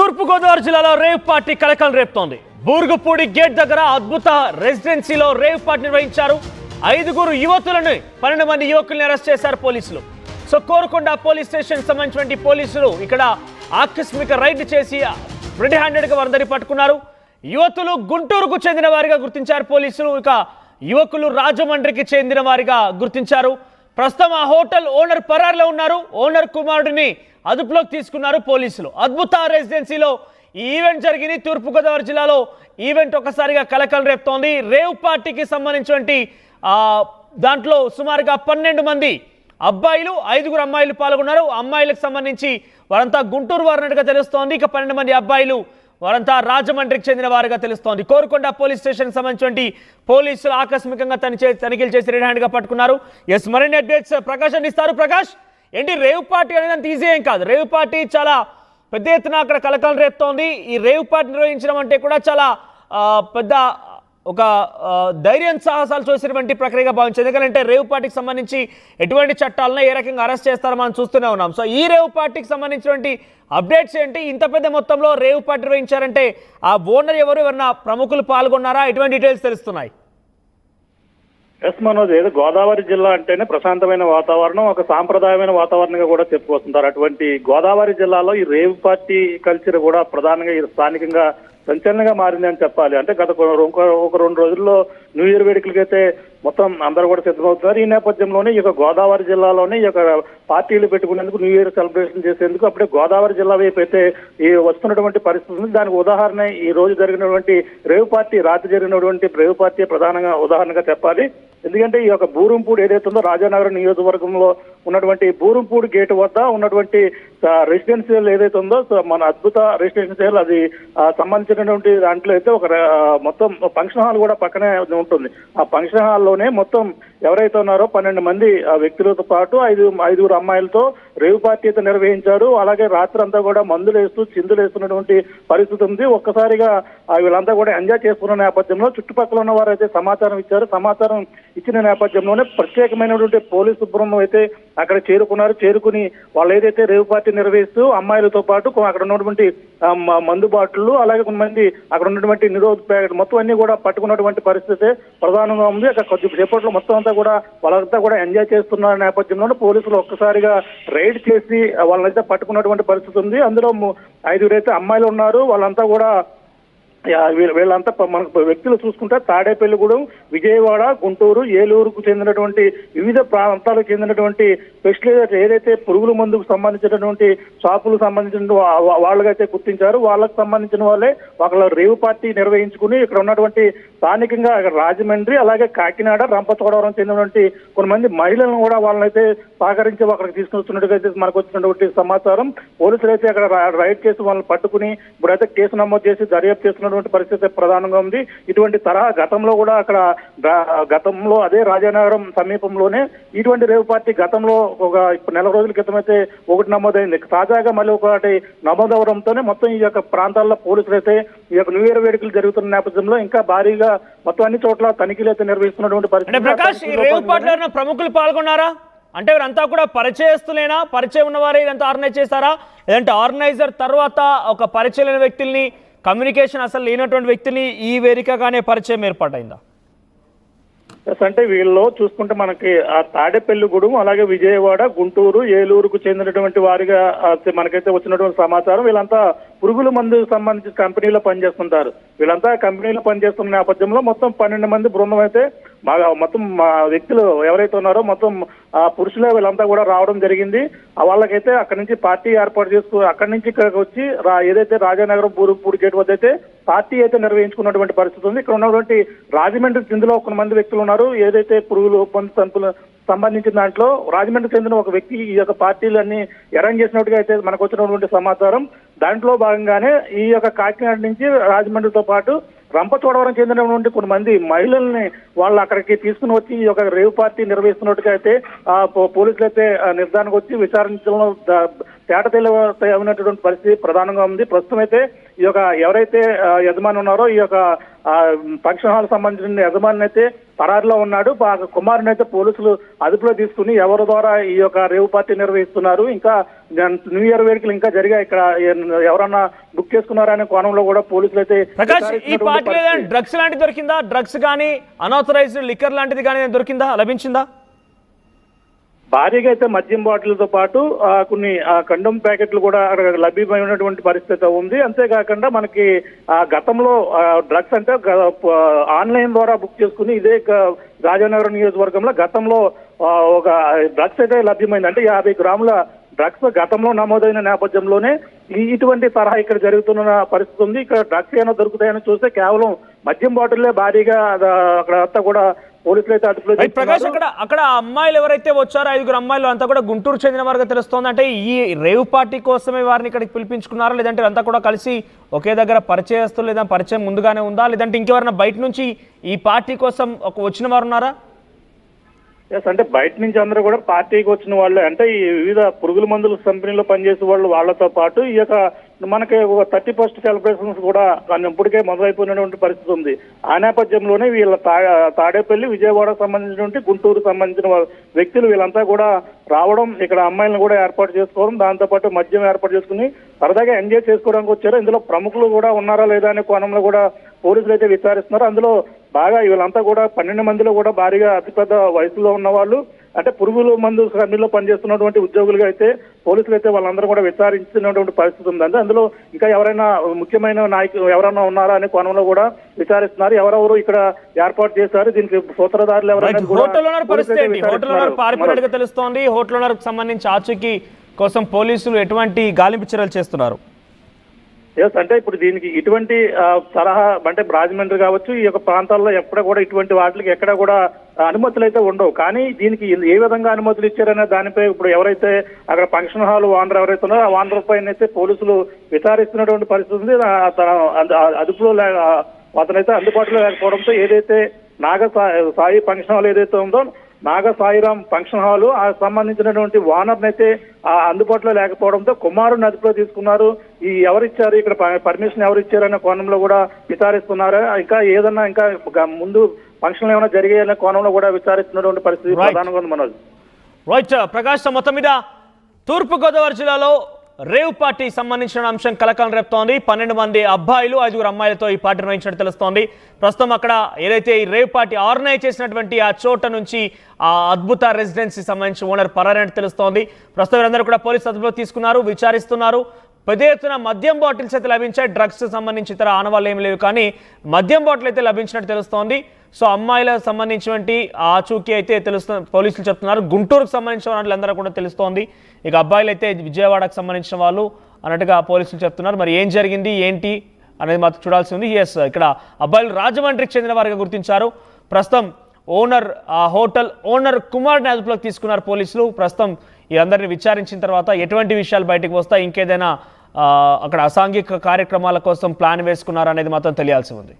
తూర్పు గోదావరి జిల్లాలో rave party కలకలం రేపుతోంది. బూరుగుపూడి గేట్ దగ్గర అద్భుత రెసిడెన్సీలో రేవ్ పార్టీ నిర్వహించారు. 5 యువతులను 12 మంది యువకుల్ని అరెస్ట్ చేశారు పోలీసులు. సో కోరుకొండ పోలీస్ స్టేషన్ సంబంధించిన పోలీసులు ఇక్కడ ఆకస్మిక రైడ్ చేసి రెడీ హ్యాండెడ్గా వారందరినీ పట్టుకున్నారు. యువతులు గుంటూరుకు చెందిన వారిగా గుర్తించారు పోలీసులు. ఇక యువకులు రాజమండ్రికి చెందిన వారిగా గుర్తించారు. ప్రస్తుతం ఆ హోటల్ ఓనర్ పరారులో ఉన్నారు. ఓనర్ కుమారుడిని అదుపులోకి తీసుకున్నారు పోలీసులు. అద్భుత రెసిడెన్సీలో ఈ ఈవెంట్ జరిగింది. తూర్పుగోదావరి జిల్లాలో ఈవెంట్ ఒకసారిగా కలకలం రేపుతోంది. రేవ్ పార్టీకి సంబంధించినటువంటి దాంట్లో సుమారుగా 12 మంది అబ్బాయిలు 5 అమ్మాయిలు పాల్గొన్నారు. అమ్మాయిలకు సంబంధించి వారంతా గుంటూరు వారినట్టుగా తెలుస్తోంది. ఇక 12 మంది అబ్బాయిలు వారంతా రాజమండ్రికి చెందిన వారుగా తెలుస్తోంది. కోరుకొండ పోలీస్ స్టేషన్ సంబంధించినటువంటి పోలీసులు ఆకస్మికంగా తనిఖీలు చేసి రెడీ హ్యాండ్గా పట్టుకున్నారు. ఎస్, మరిన్ని అప్డేట్స్ ప్రకాష్ అందిస్తారు. ప్రకాష్, ఏంటి రేవ్ పార్టీ అనేది అంత ఈజీ ఏం కాదు. రేవ్ పార్టీ చాలా పెద్ద ఎత్తున అక్కడ కలకలం రేపుతోంది. ఈ రేవ్ పార్టీ నిర్వహించడం అంటే కూడా చాలా పెద్ద ఒక ధైర్యం సాహసాలు చూసినటువంటి ప్రక్రియగా భావించింది. ఎందుకంటే రేవ్ పార్టీకి సంబంధించి ఎటువంటి చట్టాలను ఏ రకంగా అరెస్ట్ చేస్తారో మనం చూస్తూనే ఉన్నాం. సో ఈ రేవ్ పార్టీకి సంబంధించినటువంటి అప్డేట్స్ ఏంటి? ఇంత పెద్ద మొత్తంలో రేవ్ పార్టీ నిర్వహించారంటే ఆ ఓనర్ ఎవరైనా ప్రముఖులు పాల్గొన్నారా? ఎటువంటి డీటెయిల్స్ తెలుస్తున్నాయి? ఎస్ మనోజ్, ఏదో గోదావరి జిల్లా అంటేనే ప్రశాంతమైన వాతావరణం, ఒక సాంప్రదాయమైన వాతావరణంగా కూడా చెప్పుకొస్తుంటారు. అటువంటి గోదావరి జిల్లాలో ఈ రేవ్ పార్టీ కల్చర్ కూడా ప్రధానంగా స్థానికంగా సంచలనంగా మారింది అని చెప్పాలి. అంటే గత ఒక 2 రోజుల్లో న్యూ ఇయర్ వేడుకలకైతే మొత్తం అందరూ కూడా సిద్ధమవుతున్నారు. ఈ నేపథ్యంలోనే ఈ యొక్క గోదావరి జిల్లాలోనే ఈ యొక్క పార్టీలు పెట్టుకునేందుకు, న్యూ ఇయర్ సెలబ్రేషన్ చేసేందుకు అప్పుడే గోదావరి జిల్లా వైపు అయితే ఈ వస్తున్నటువంటి పరిస్థితి ఉంది. దానికి ఉదాహరణ ఈ రోజు జరిగినటువంటి రేవ్ పార్టీ, రాత్రి జరిగినటువంటి రేవ్ పార్టీ ప్రధానంగా ఉదాహరణగా చెప్పాలి. ఎందుకంటే ఈ యొక్క బూరంపూడి ఏదైతే ఉందో రాజానగరం నియోజకవర్గంలో ఉన్నటువంటి బూరంపూడి గేట్ వద్ద ఉన్నటువంటి రెసిడెన్షియల్ ఏదైతే ఉందో మన అద్భుత రెసిడెన్షియల్, అది సంబంధించినటువంటి దాంట్లో అయితే ఒక మొత్తం ఫంక్షన్ హాల్ కూడా పక్కనే ఉంటుంది. ఆ ఫంక్షన్ హాల్లోనే మొత్తం ఎవరైతే ఉన్నారో 12 మంది వ్యక్తులతో పాటు 5 అమ్మాయిలతో రేవ్ పార్టీ అయితే నిర్వహించారు. అలాగే రాత్రి అంతా కూడా మందులు వేస్తూ చిందులు వేస్తున్నటువంటి పరిస్థితి ఉంది. ఒక్కసారిగా వీళ్ళంతా కూడా ఎంజాయ్ చేసుకున్న నేపథ్యంలో చుట్టుపక్కల ఉన్న వారు అయితే సమాచారం ఇచ్చారు. సమాచారం ఇచ్చిన నేపథ్యంలోనే ప్రత్యేకమైనటువంటి పోలీసు బృందం అయితే అక్కడ చేరుకున్నారు. చేరుకుని వాళ్ళు ఏదైతే రేవ్ పార్టీ నిర్వహిస్తూ అమ్మాయిలతో పాటు అక్కడ ఉన్నటువంటి మందు బాటిళ్లు, అలాగే కొంతమంది అక్కడ ఉన్నటువంటి నిరోధ ప్యాకెట్ మొత్తం అన్ని కూడా పట్టుకున్నటువంటి పరిస్థితి ప్రధానంగా ఉంది. అక్కడ కొద్దిసేపట్లో మొత్తం అంతా కూడా వాళ్ళంతా కూడా ఎంజాయ్ చేస్తున్న నేపథ్యంలోనే పోలీసులు ఒక్కసారిగా రైడ్ చేసి వాళ్ళనైతే పట్టుకున్నటువంటి పరిస్థితి ఉంది. అందులో 5 అయితే అమ్మాయిలు ఉన్నారు. వాళ్ళంతా కూడా వీళ్ళంతా మనకు వ్యక్తులు చూసుకుంటే తాడేపల్లిగూడెం, విజయవాడ, గుంటూరు, ఏలూరుకు చెందినటువంటి వివిధ ప్రాంతాలకు చెందినటువంటి స్పెషలైజ్ ఏదైతే పురుగుల మందుకు సంబంధించినటువంటి షాపులకు సంబంధించిన వాళ్ళకైతే గుర్తించారు. వాళ్ళకు సంబంధించిన వాళ్ళే ఒకళ్ళ రేవ్ పార్టీ నిర్వహించుకుని ఇక్కడ ఉన్నటువంటి స్థానికంగా రాజమండ్రి, అలాగే కాకినాడ, రంపచోడవరం చెందినటువంటి కొంతమంది మహిళలను కూడా వాళ్ళనైతే సహకరించి అక్కడికి తీసుకొస్తున్నట్టుగా అయితే మనకు వచ్చినటువంటి సమాచారం. పోలీసులు అయితే అక్కడ రైడ్ చేసి వాళ్ళని పట్టుకుని ఇప్పుడైతే కేసు నమోదు చేసి దర్యాప్తు చేస్తున్న పరిస్థితి ప్రధానంగా ఉంది. ఇటువంటి తరహా గతంలో కూడా అక్కడ గతంలో అదే రాజానగరం సమీపంలోనే ఇటువంటి రేవ్ పార్టీ గతంలో ఒక నెల రోజుల క్రితం అయితే ఒకటి నమోదైంది. తాజాగా మళ్ళీ ఒకటి నమోదవడంతోనే మొత్తం ఈ యొక్క ప్రాంతాల్లో పోలీసులు అయితే ఈ యొక్క న్యూ ఇయర్ వేడుకలు జరుగుతున్న నేపథ్యంలో ఇంకా భారీగా మొత్తం అన్ని చోట్ల తనిఖీలు అయితే నిర్వహిస్తున్నటువంటి పరిస్థితి. ప్రముఖులు పాల్గొన్నారా? అంటే వీరంతా కూడా పరిచయస్తులేనా? పరిచయం ఉన్నవారే ఇదంతా ఆర్గనైజ్ చేస్తారా? లేదంటే ఆర్గనైజర్ తర్వాత ఒక పరిచయం లేని వ్యక్తుల్ని, కమ్యూనికేషన్ అసలు లేనటువంటి వ్యక్తిని ఈ వేదికగానే పరిచయం ఏర్పాటైందా? అంటే వీళ్ళు చూసుకుంటే మనకి ఆ తాడేపల్లిగూడెం, అలాగే విజయవాడ, గుంటూరు, ఏలూరుకు చెందినటువంటి వారిగా మనకైతే వచ్చినటువంటి సమాచారం. వీళ్ళంతా పురుగుల మందు సంబంధించిన కంపెనీలో పనిచేస్తుంటారు. వీళ్ళంతా కంపెనీలో పనిచేస్తున్న నేపథ్యంలో మొత్తం 12 మంది బృందం అయితే మొత్తం వ్యక్తులు ఎవరైతే ఉన్నారో మొత్తం పురుషులే వీళ్ళంతా కూడా రావడం జరిగింది. వాళ్ళకైతే అక్కడి నుంచి పార్టీ ఏర్పాటు చేసుకు అక్కడి నుంచి ఇక్కడికి వచ్చి ఏదైతే రాజానగరం బూరుగుపూడి గేట్ వద్ద అయితే పార్టీ అయితే నిర్వహించుకున్నటువంటి పరిస్థితి ఉంది. ఇక్కడ ఉన్నటువంటి రాజమండ్రి ఇందులో కొంతమంది వ్యక్తులు ఉన్నారు. ఏదైతే పురుగులు పందు సంపులు సంబంధించిన దాంట్లో రాజమండ్రికి చెందిన ఒక వ్యక్తి ఈ యొక్క పార్టీలన్నీ అరేంజ్ చేసినట్టుగా అయితే మనకు వచ్చినటువంటి సమాచారం. దాంట్లో భాగంగానే ఈ యొక్క కాకినాడ నుంచి రాజమండ్రితో పాటు రంపచోడవరం చెందినటువంటి కొంతమంది మహిళల్ని వాళ్ళు అక్కడికి తీసుకుని వచ్చి ఈ యొక్క రేవ్ పార్టీ నిర్వహిస్తున్నట్టుగా అయితే పోలీసులు అయితే నిర్ధారణకు వచ్చి విచారించడంలో తేట తెలియనటువంటి పరిస్థితి ప్రధానంగా ఉంది. ప్రస్తుతం అయితే ఈ యొక్క ఎవరైతే యజమాని ఉన్నారో ఈ యొక్క ఫంక్షన్ హాల్ సంబంధించిన యజమాని అయితే పరారిలో ఉన్నాడు. కుమారుని అయితే పోలీసులు అదుపులో తీసుకుని ఎవరి ద్వారా ఈ యొక్క రేవు పార్టీ నిర్వహిస్తున్నారు, ఇంకా న్యూ ఇయర్ వేడుకలు ఇంకా జరిగా ఇక్కడ ఎవరన్నా బుక్ చేసుకున్నారనే కోణంలో కూడా పోలీసులు అయితే ప్రకాష్ ఈ పార్టీలో డ్రగ్స్ లాంటిది దొరికిందా? డ్రగ్స్ కానీ అన్ఆథరైజ్డ్ లిక్కర్ లాంటిది కానీ దొరికిందా, లభించిందా? భారీగా అయితే మద్యం బాటిల్తో పాటు కొన్ని కండోమ్ ప్యాకెట్లు కూడా అక్కడ లభ్యమైనటువంటి పరిస్థితి ఉంది. అంతేకాకుండా మనకి గతంలో డ్రగ్స్ అంటే ఆన్లైన్ ద్వారా బుక్ చేసుకుని ఇదే రాజానగరం నియోజకవర్గంలో గతంలో ఒక డ్రగ్స్ అయితే లభ్యమైంది. అంటే 50 గ్రాముల డ్రగ్స్ గతంలో నమోదైన నేపథ్యంలోనే ఇటువంటి తరహా ఇక్కడ జరుగుతున్న పరిస్థితి ఉంది. ఇక్కడ డ్రగ్స్ ఏమైనా దొరుకుతాయని చూస్తే కేవలం మద్యం బాటిల్లే భారీగా అక్కడ అంతా కూడా పోలీసులు అయితే అదుపులో ప్రకాష్ అక్కడ అమ్మాయిలు ఎవరైతే వచ్చారో 5 అమ్మాయిలు అంతా కూడా గుంటూరు చెందిన వారుగా తెలుస్తోంది. అంటే ఈ రేవ్ పార్టీ కోసమే వారిని ఇక్కడికి పిలిపించుకున్నారా, లేదంటే అంతా కూడా కలిసి ఒకే దగ్గర పరిచయస్తులు, లేదా పరిచయం ముందుగానే ఉందా, లేదంటే ఇంకెవరైనా బయట నుంచి ఈ పార్టీ కోసం వచ్చిన వారు ఉన్నారా? ఎస్, అంటే బయట నుంచి అందరూ కూడా పార్టీకి వచ్చిన వాళ్ళే. అంటే ఈ వివిధ పురుగుల మందుల కంపెనీలో పనిచేసే వాళ్ళు వాళ్ళతో పాటు ఈ యొక్క మనకి ఒక 31st సెలబ్రేషన్స్ కూడా ఇప్పటికే మొదలైపోయినటువంటి పరిస్థితి ఉంది. ఆ నేపథ్యంలోనే వీళ్ళ తాడేపల్లి, విజయవాడకు సంబంధించినటువంటి గుంటూరు సంబంధించిన వ్యక్తులు వీళ్ళంతా కూడా రావడం, ఇక్కడ అమ్మాయిలను కూడా ఏర్పాటు చేసుకోవడం, దాంతోపాటు మద్యం ఏర్పాటు చేసుకుని సరదాగా ఎంజాయ్ చేసుకోవడానికి వచ్చారు. ఇందులో ప్రముఖులు కూడా ఉన్నారా లేదా అనే కోణంలో కూడా పోలీసులు అయితే విచారిస్తున్నారు. అందులో బాగా వీళ్ళంతా కూడా 12 మందిలో కూడా భారీగా అతిపెద్ద వయసులో ఉన్న వాళ్ళు, అంటే పురుగుల మందు కంపెనీలో పనిచేస్తున్నటువంటి ఉద్యోగులుగా అయితే పోలీసులు అయితే వాళ్ళందరూ కూడా విచారించినటువంటి పరిస్థితి ఉంది. అంటే అందులో ఇంకా ఎవరైనా ముఖ్యమైన నాయకులు ఎవరైనా ఉన్నారా అనే కోణంలో కూడా విచారిస్తున్నారు. ఎవరెవరు ఇక్కడ ఏర్పాటు చేశారు, దీనికి సూత్రధారులు ఎవరైనా పారిపోయినట్టుగా తెలుస్తోంది. హోటల్ ఓనర్ సంబంధించి ఆచూకీ కోసం పోలీసులు ఎటువంటి గాలింపు చర్యలు చేస్తున్నారు? ఎస్, అంటే ఇప్పుడు దీనికి ఇటువంటి తరహా అంటే రాజమండ్రి కావచ్చు, ఈ యొక్క ప్రాంతాల్లో ఎక్కడ కూడా ఇటువంటి వాటికి ఎక్కడ కూడా అనుమతులు అయితే ఉండవు. కానీ దీనికి ఏ విధంగా అనుమతులు ఇచ్చారనే దానిపై ఇప్పుడు ఎవరైతే అక్కడ ఫంక్షన్ హాల్ ఓనర్ ఎవరైతే ఉన్నారో ఆ ఓనర్ పైన అయితే పోలీసులు విచారిస్తున్నటువంటి పరిస్థితి ఉంది. అదుపులో అతనైతే అందుబాటులో లేకపోవడంతో ఏదైతే సాయి ఫంక్షన్ హాల్ ఏదైతే ఉందో నాగ సాయిరాం ఫంక్షన్ హాల్ ఆ సంబంధించినటువంటి ఓనర్ అయితే అందుబాటులో లేకపోవడంతో కుమారుని అదుపులో తీసుకున్నారు. ఈ ఎవరిచ్చారు, ఇక్కడ పర్మిషన్ ఎవరిచ్చారనే కోణంలో కూడా విచారిస్తున్నారు. ఇంకా ఏదన్నా ఇంకా ముందు ఫంక్షన్లు ఏమైనా జరిగాయనే కోణంలో కూడా విచారిస్తున్నటువంటి పరిస్థితి ప్రధానంగా ఉంది. మనోజ్ రైట్ ప్రకాష్, మొత్తం మీద తూర్పుగోదావరి జిల్లాలో రేవ్ పార్టీ సంబంధించిన అంశం కలకలం రేపుతోంది. 12 మంది అబ్బాయిలు 5 అమ్మాయిలతో ఈ పార్టీ నిర్వహించినట్టు తెలుస్తోంది. ప్రస్తుతం అక్కడ ఏదైతే ఈ రేవ్ పార్టీ ఆర్గనైజ్ చేసినటువంటి ఆ చోట నుంచి ఆ అద్భుత రెసిడెన్సీ సంబంధించి ఓనర్ పరారైనట్టు తెలుస్తోంది. ప్రస్తుతం వీరందరూ కూడా పోలీసు అదుపులో తీసుకున్నారు, విచారిస్తున్నారు. పెద్ద ఎత్తున మద్యం బాటిల్స్ అయితే లభించాయి. డ్రగ్స్ సంబంధించి ఇతర ఆనవాళ్ళు ఏమి లేవు, కానీ మద్యం బాటిల్ అయితే లభించినట్టు తెలుస్తోంది. సో అమ్మాయిలకు సంబంధించినటువంటి ఆచూకీ అయితే తెలుస్తుంది, పోలీసులు చెప్తున్నారు. గుంటూరుకు సంబంధించిన వాళ్ళందరూ కూడా తెలుస్తోంది. ఇక అబ్బాయిలు అయితే విజయవాడకు సంబంధించిన వాళ్ళు అన్నట్టుగా పోలీసులు చెప్తున్నారు. మరి ఏం జరిగింది ఏంటి అనేది మాత్రం చూడాల్సి ఉంది. ఎస్, ఇక్కడ అబ్బాయిలు రాజమండ్రికి చెందిన వారిగా గుర్తించారు. ప్రస్తుతం ఓనర్ హోటల్ ఓనర్ కుమార్ని అదుపులోకి తీసుకున్నారు పోలీసులు. ప్రస్తుతం ఈ అందరిని విచారించిన తర్వాత ఎటువంటి విషయాలు బయటకు వస్తాయి, ఇంకేదైనా అక్కడ అసాంఘిక కార్యక్రమాల కోసం ప్లాన్ వేసుకున్నారా అనేది మాత్రం తెలియాల్సి ఉంది.